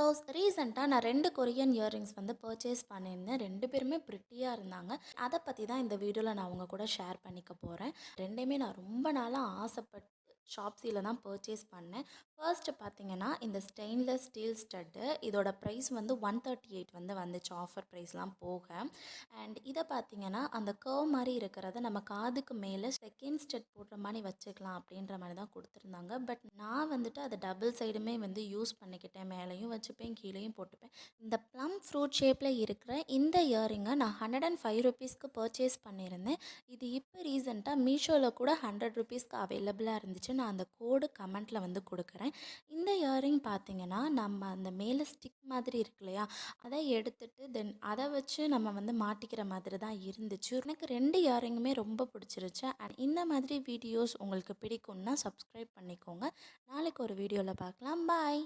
Loves ரீசெண்டாக நான் 2 Korean earrings வந்து பர்ச்சேஸ் பண்ணியிருந்தேன். 2 பேருமே ப்ரிட்டியாக இருந்தாங்க. அத பத்தி தான் இந்த வீடியோல நான் உங்க கூட ஷேர் பண்ணிக்க போறேன். 2யுமே நான் ரொம்ப நாளா ஆசைப்பட்டு ஷாப்ஸில தான் பர்ச்சேஸ் பண்ணேன். ஃபர்ஸ்ட்டு பார்த்தீங்கன்னா, இந்த ஸ்டெயின்லெஸ் ஸ்டீல் ஸ்டட்டு இதோட ப்ரைஸ் வந்து 138 வந்து வந்துச்சு ஆஃபர் ப்ரைஸ்லாம் போக. அண்ட் இத பார்த்தீங்கன்னா, அந்த கர்வ் மாரி இருக்கிறத நம்ம காதுக்கு மேல செகண்ட் ஸ்டட் போடுற மாரி வச்சுக்கலாம் அப்படின்ற மாரி தான் குடுத்துருந்தாங்க. பட் நான் வந்துட்டு அத டபுள் சைடுமே வந்து யூஸ் பண்ணிக்கிட்டேன். மேலேயும் வச்சுப்பேன், கீழேயும் போட்டுப்பேன். இந்த ப்ளம் ஃப்ரூட் ஷேப்பில் இருக்கிற இந்த இயரிங்கை நான் ₹105க்கு பர்ச்சேஸ் பண்ணியிருந்தேன். இது இப்போ ரீசெண்டாக மீஷோவில் கூட ₹100க்கு அவைலபிளாக இருந்துச்சு. நான் அந்த கோடு கமெண்ட்டில் வந்து கொடுக்குறேன். இந்த இயரிங் பார்த்தீங்கன்னா, நம்ம அந்த மேலே ஸ்டிக் மாதிரி இருக்கு இல்லையா, அதை எடுத்துட்டு தென் அதை வச்சு நம்ம வந்து மாட்டிக்கிற மாதிரி தான் இருந்துச்சு. எனக்கு 2 இயரிங்குமே ரொம்ப பிடிச்சிருச்சு. அண்ட் இந்த மாதிரி வீடியோஸ் உங்களுக்கு பிடிக்கும்னா சப்ஸ்கிரைப் பண்ணிக்கோங்க. நாளைக்கு ஒரு வீடியோவில் பார்க்கலாம். பாய்.